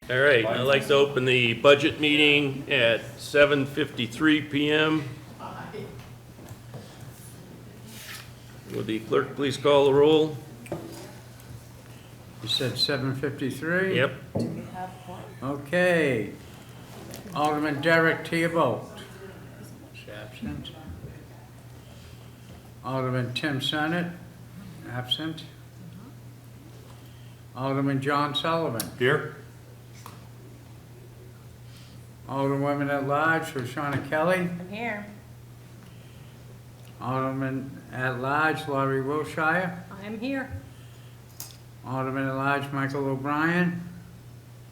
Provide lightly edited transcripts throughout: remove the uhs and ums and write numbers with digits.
All right, I'd like to open the budget meeting at 7:53 PM. Would the clerk please call the roll? You said 7:53? Yep. Okay. Alderman Derek Theobald. Is absent. Alderman Tim Senate, absent. Alderman John Sullivan. Here. Alderwoman at large, Shoshana Kelly. I'm here. Alderman at large, Laurie Wilshire. I'm here. Alderman at large, Michael O'Brien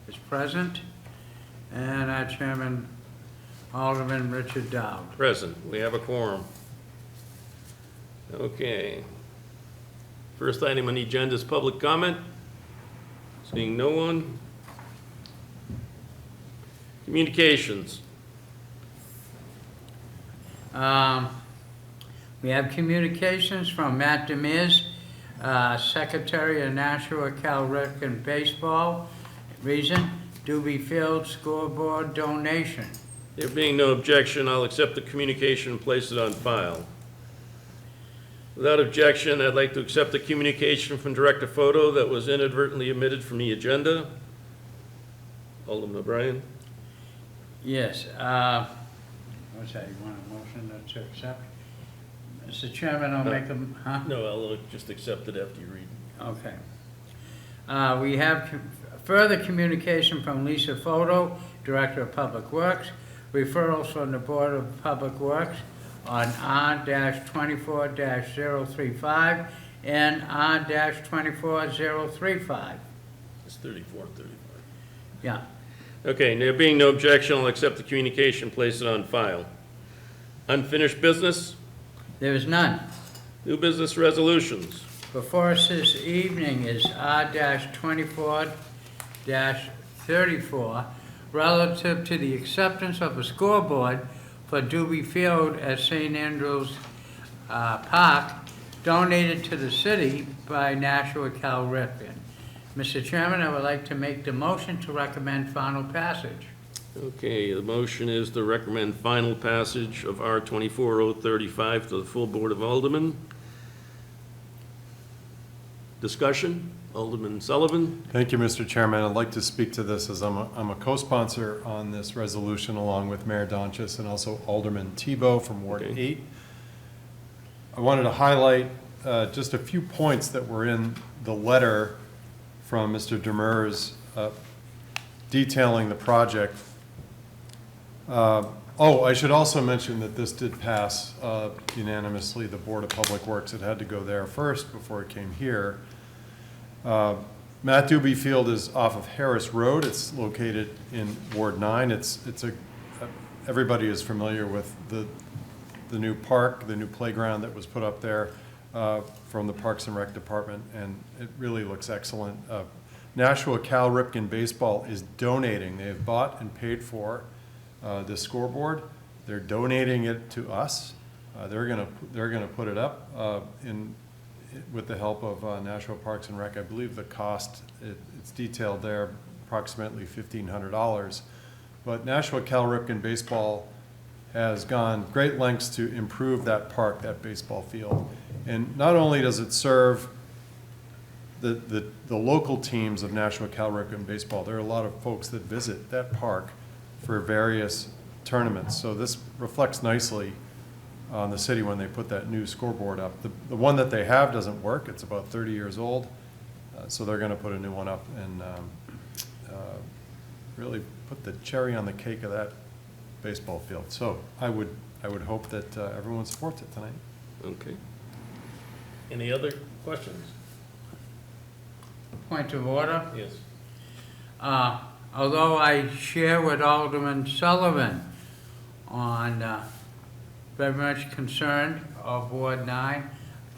is present. And our chairman, Alderman Richard Dowd. Present. We have a quorum. Okay. First item on the agenda is public comment. Seeing no one. Communications. We have communications from Matt Demers, Secretary of Nashua Cal Rec and Baseball. Reason, Doobie Field scoreboard donation. There being no objection, I'll accept the communication and place it on file. Without objection, I'd like to accept the communication from Director Photo that was inadvertently omitted from the agenda. Alderman O'Brien. Yes, what's that, you want a motion to accept? Mr. Chairman, I'll make them, huh? No, I'll just accept it after you read. Okay. We have further communication from Lisa Photo, Director of Public Works, referrals from the Board of Public Works on R-24-035 and R-24035. It's 34 and 35. Yeah. Okay, there being no objection, I'll accept the communication, place it on file. Unfinished business, There is none. new business resolutions. Before us this evening is R-24-34, relative to the acceptance of a scoreboard for Doobie Field at St. Andrews Park, donated to the city by Nashua Cal Ripken. Mr. Chairman, I would like to make the motion to recommend final passage. Okay, the motion is to recommend final passage of R-24-035 to the full Board of Aldermen. Discussion, Alderman Sullivan. Thank you, Mr. Chairman. I'd like to speak to this as I'm a co-sponsor on this resolution along with Mayor Donchis and also Alderman Tebow from Ward Okay. 8. I wanted to highlight just a few points that were in the letter from Mr. Demers detailing the project. I should also mention that this did pass unanimously. The Board of Public Works, it had to go there first before it came here. Matt Doobie Field is off of Harris Road. It's located in Ward 9. Everybody is familiar with the new park, the new playground that was put up there from the Parks and Rec Department, and it really looks excellent. Nashua Cal Ripken Baseball is donating. They have bought and paid for this scoreboard. They're donating it to us. They're gonna put it up with the help of Nashua Parks and Rec. I believe the cost, it's detailed there, approximately $1,500. But Nashua Cal Ripken Baseball has gone great lengths to improve that park, that baseball field. And not only does it serve the local teams of Nashua Cal Ripken Baseball, there are a lot of folks that visit that park for various tournaments. So this reflects nicely on the city when they put that new scoreboard up. The one that they have doesn't work. It's about 30 years old. So they're going to put a new one up and really put the cherry on the cake of that baseball field. So I would hope that everyone supports it tonight. Okay. Any other questions? Point of order. Yes. Although I share with Alderman Sullivan on very much concerned of Ward 9,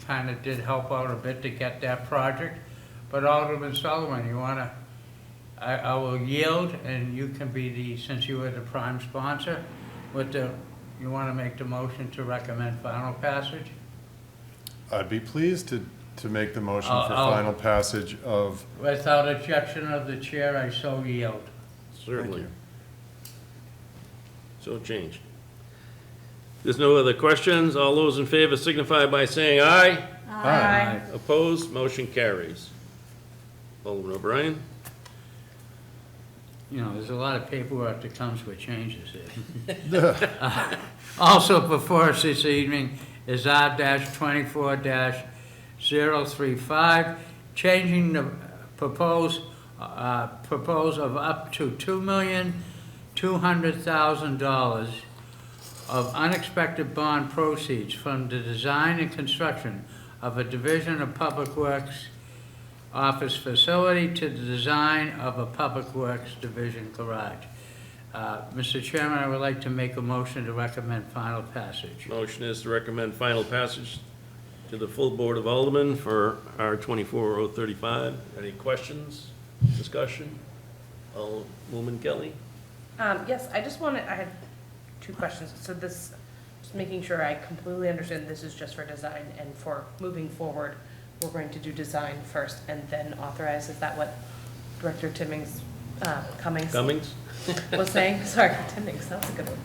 kind of did help out a bit to get that project. But Alderman Sullivan, you want to, I will yield, and you can be the, since you were the prime sponsor, you want to make the motion to recommend final passage? I'd be pleased to make the motion for final passage of, Without objection of the chair, I so yield. certainly. you. So changed. There's no other questions. All those in favor signify by saying aye. Aye. Opposed, motion carries. Alderman O'Brien? You know, there's a lot of paperwork that comes with changes here. Also before us this evening is R-24-035, changing the propose of up to $2,200,000 of unexpected bond proceeds from the design and construction of a Division of Public Works office facility to the design of a Public Works Division garage. Mr. Chairman, I would like to make a motion to recommend final passage. Motion is to recommend final passage to the full Board of Aldermen for R 24-035. Any questions, discussion? Alderwoman Kelly? Yes, I had two questions. So this, just making sure I completely understand, this is just for design, and for moving forward, we're going to do design first and then authorize. Is that what Director Cummings was saying? Sorry, Timmings, that's a good one.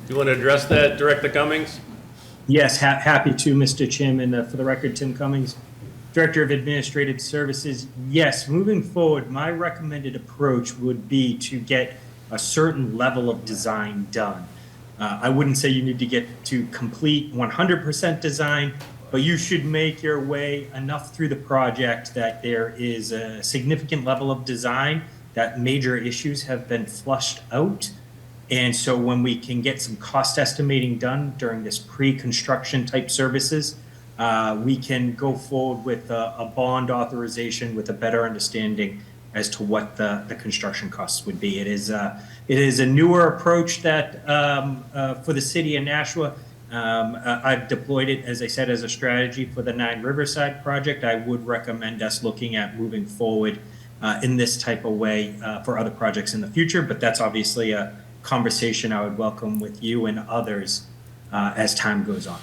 You want to address that, Director Cummings? Yes, happy to, Mr. Chairman. For the record, Tim Cummings, Director of Administrative Services. Yes, moving forward, my recommended approach would be to get a certain level of design done. I wouldn't say you need to get to complete 100% design, but you should make your way enough through the project that there is a significant level of design, that major issues have been flushed out. And so when we can get some cost estimating done during this pre-construction type services, we can go forward with a bond authorization with a better understanding as to what the construction costs would be. It is a newer approach that for the city of Nashua. I've deployed it, as I said, as a strategy for the 9 Riverside project. I would recommend us looking at moving forward in this type of way for other projects in the future, but that's obviously a conversation I would welcome with you and others as time goes on.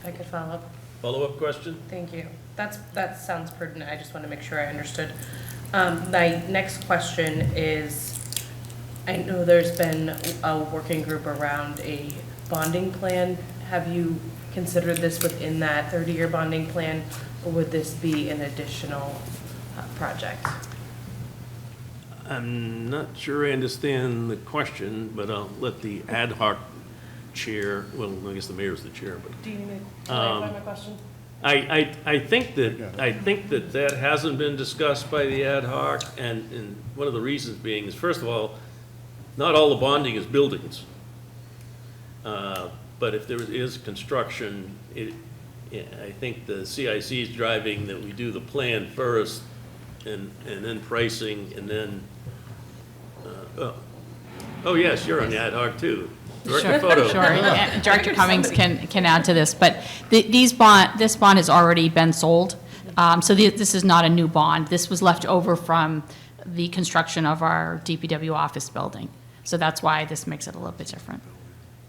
If I could follow up. Follow-up question? Thank you. That sounds pertinent. I just want to make sure I understood. My next question is, I know there's been a working group around a bonding plan. Have you considered this within that 30-year bonding plan, or would this be an additional project? I'm not sure I understand the question, but I'll let the ad hoc chair, well, I guess the mayor's the chair, but Do you need me to clarify my question? I think that hasn't been discussed by the ad hoc, and one of the reasons being is, first of all, not all the bonding is buildings. But if there is construction, I think the CIC is driving that we do the plan first, and then pricing, and then, oh yes, you're on the ad hoc too. Director Photo. Sure, yeah, Director Cummings can add to this, but this bond has already been sold. So this is not a new bond. This was left over from the construction of our DPW office building. So that's why this makes it a little bit different.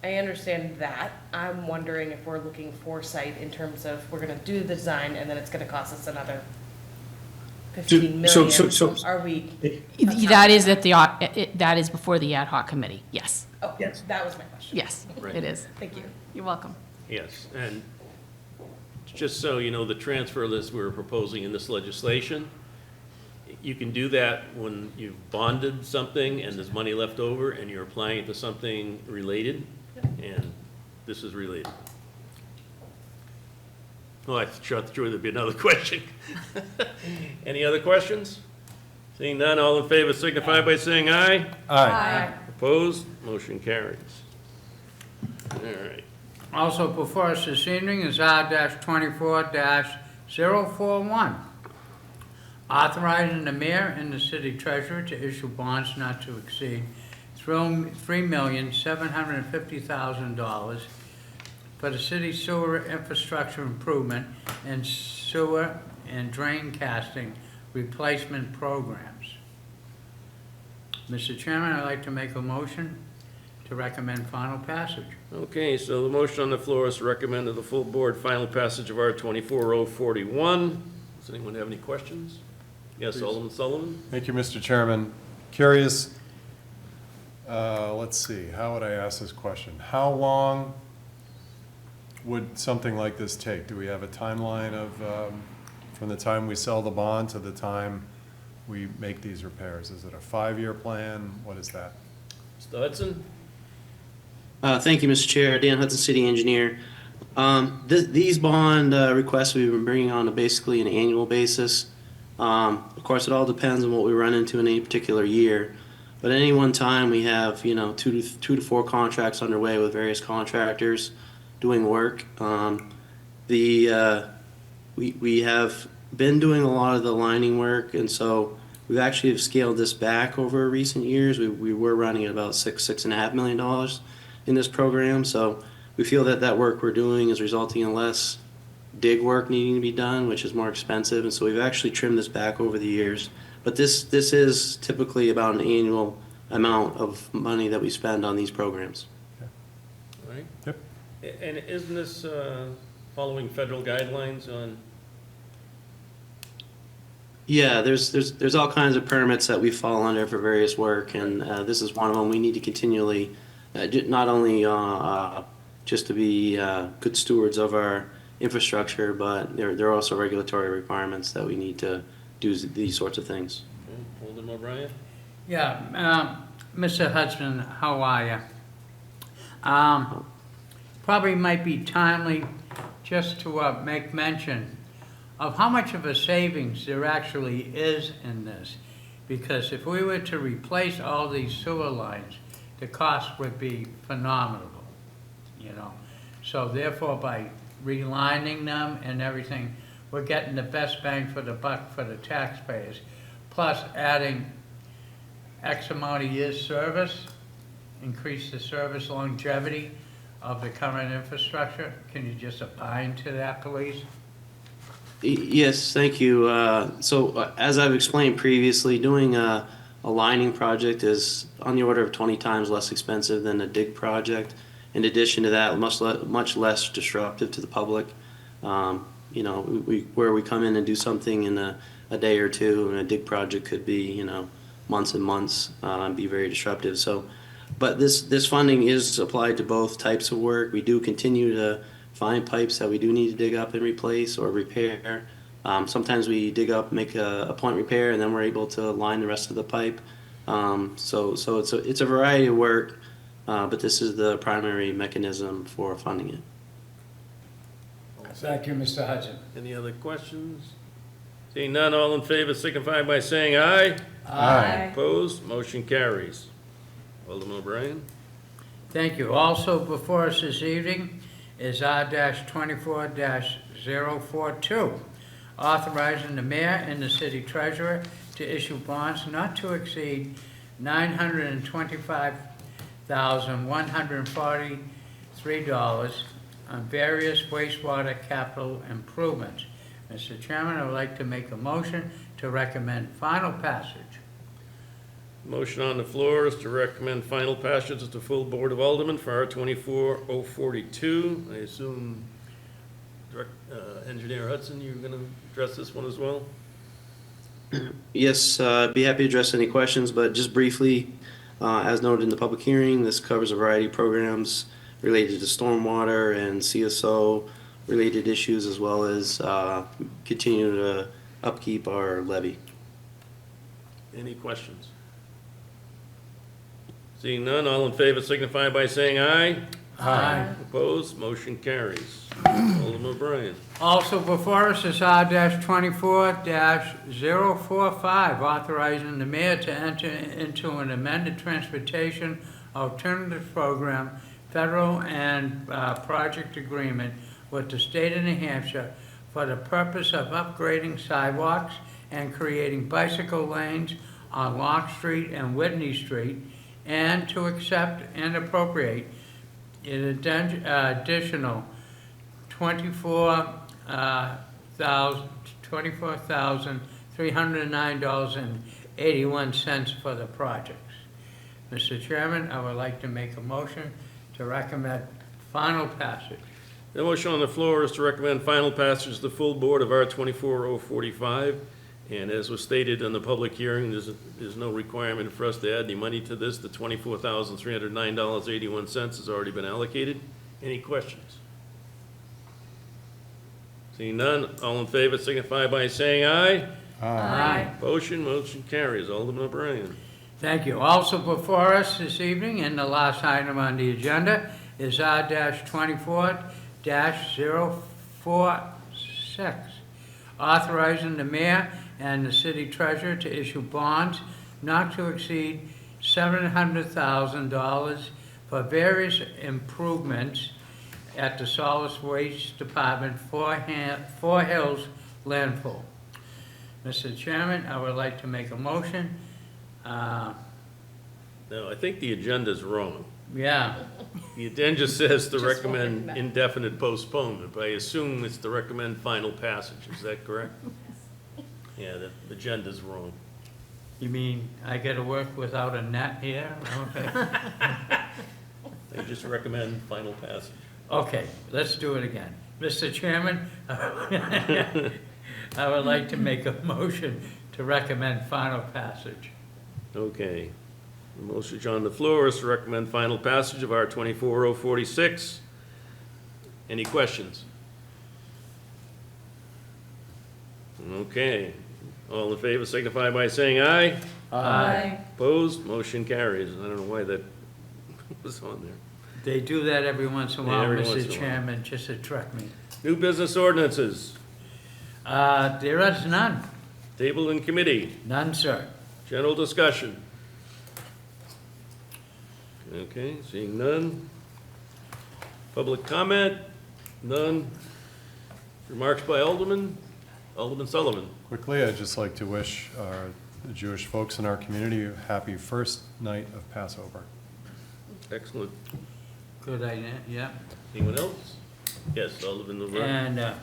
I understand that. I'm wondering if we're looking foresight in terms of, we're gonna do the design and then it's gonna cost us another 15 million. Are we? That is that is before the ad hoc committee, yes. Oh, Yes. that was my question. Yes, Right. it is. Thank you. You're welcome. Yes, and just so you know, the transfer list we're proposing in this legislation, you can do that when you've bonded something and there's money left over and you're applying it to something related, and this is related. Oh, I thought there'd be another question. Any other questions? Seeing none, all in favor signify by saying aye. Aye. Opposed? Motion carries. All right. Also before us this evening is R-24-041, authorizing the mayor and the city treasurer to issue bonds not to exceed $3,750,000 for the city sewer infrastructure improvement and sewer and drain casting replacement programs. Mr. Chairman, I'd like to make a motion to recommend final passage. Okay, so the motion on the floor is to recommend to the full board final passage of R 24-041. Does anyone have any questions? Yes, Please. Alderman Sullivan? Thank you, Mr. Chairman. curious, let's see, how would I ask this question? How long would something like this take? Do we have a timeline of, from the time we sell the bond to the time we make these repairs? Is it a 5-year plan? What is that? Mr. Hudson? Thank you, Mr. Chair. Dan Hudson, City Engineer. These bond requests we've been bringing on basically an annual basis. Of course, it all depends on what we run into in any particular year. But at any one time, we have, two to four contracts underway with various contractors doing work. We have been doing a lot of the lining work, and so we've actually have scaled this back over recent years. We were running at about $6.5 million in this program, so we feel that work we're doing is resulting in less dig work needing to be done, which is more expensive, and so we've actually trimmed this back over the years. But this is typically about an annual amount of money that we spend on these programs. All right. Yep. And isn't this following federal guidelines on, Yeah, there's all kinds of permits that we fall under for various work, and this is one of them. We need to continually, not only just to be good stewards of our infrastructure, but there are also regulatory requirements that we need to do these sorts of things. Alderman O'Brien? Yeah, Mr. Hudson, how are you? Probably might be timely just to make mention of how much of a savings there actually is in this. Because if we were to replace all these sewer lines, the cost would be phenomenal, So therefore, by relining them and everything, we're getting the best bang for the buck for the taxpayers. Plus adding X amount of years service, increase the service longevity of the current infrastructure. Can you just opine to that, please? Yes, thank you. So as I've explained previously, doing a lining project is on the order of 20 times less expensive than a dig project. In addition to that, much less disruptive to the public. Where we come in and do something in a day or two, and a dig project could be, months and months, and be very disruptive. So, but this funding is applied to both types of work. We do continue to find pipes that we do need to dig up and replace or repair. Sometimes we dig up, make a point repair, and then we're able to line the rest of the pipe. So it's a variety of work, but this is the primary mechanism for funding it. Thank you, Mr. Hudson. Any other questions? Seeing none, all in favor signify by saying aye. Aye. Opposed, motion carries. Alderman O'Brien? Thank you. Also before us this evening is R-24-042, authorizing the mayor and the city treasurer to issue bonds not to exceed $925,143 on various wastewater capital improvements. Mr. Chairman, I would like to make a motion to recommend final passage. Motion on the floor is to recommend final passage to the full Board of Aldermen for R-24-042. I assume Engineer Hudson, you're going to address this one as well? Yes, be happy to address any questions, but just briefly, as noted in the public hearing, this covers a variety of programs related to stormwater and CSO related issues, as well as continue to upkeep our levee. Any questions? Seeing none, all in favor signify by saying aye. Aye. Opposed, motion carries. Alderman O'Brien. Also before us is R-24-045, authorizing the mayor to enter into an amended transportation alternative program, federal and project agreement with the state of New Hampshire for the purpose of upgrading sidewalks and creating bicycle lanes on Lock Street and Whitney Street, and to accept and appropriate an additional $24,309.81 for the projects. Mr. Chairman, I would like to make a motion to recommend final passage. The motion on the floor is to recommend final passage to the full Board of R-24-045. And as was stated in the public hearing, there's no requirement for us to add any money to this. The $24,309.81 has already been allocated. Any questions? Seeing none, all in favor signify by saying aye. Aye. Motion carries. Alderman O'Brien. Thank you. Also before us this evening, and the last item on the agenda, is R-24-046, authorizing the mayor and the city treasurer to issue bonds not to exceed $700,000 for various improvements at the Solid Waste Department, Four Hills Landfill. Mr. Chairman, I would like to make a motion. No, I think the agenda's wrong. Yeah, The agenda says to Just recommend wondered. indefinite postponement, but I assume it's to recommend final passage. Is that correct? Yeah, the agenda's wrong. you mean I gotta work without a net here? Okay. They just recommend final passage. Okay, let's do it again. Mr. Chairman, I would like to make a motion to recommend final passage. Okay. The motion on the floor is to recommend final passage of R 24-046. Any questions? Okay. All in favor signify by saying aye. Aye. Opposed? Motion carries. I don't know why that was on there. They do that every once in a while, Every once in a Mr. while. Chairman, just to trick me. New business ordinances. There is none. Table in committee. None, sir. General discussion. Okay, seeing none. Public comment? None. Remarks by Alderman? Alderman Sullivan. Quickly, I'd just like to wish the Jewish folks in our community a happy first night of Passover. Excellent. Good idea, yeah. Anyone else? Yes, Alderman LeBron. And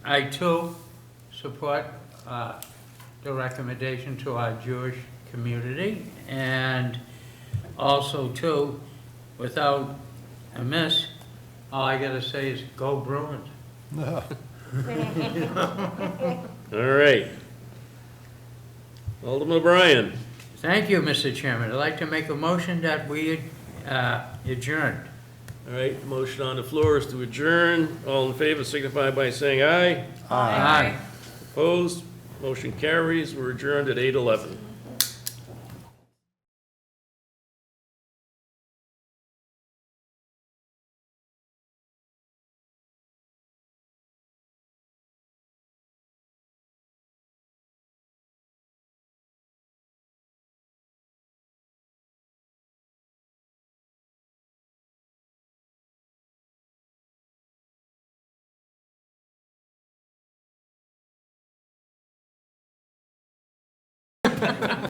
I too support the recommendation to our Jewish community, and also too, without a miss, all I gotta say is go Bruins. All right. Alderman O'Brien. Thank you, Mr. Chairman. I'd like to make a motion that we adjourn. All right, the motion on the floor is to adjourn. All in favor signify by saying aye. Aye. Opposed? Motion carries. We're adjourned at 8:11.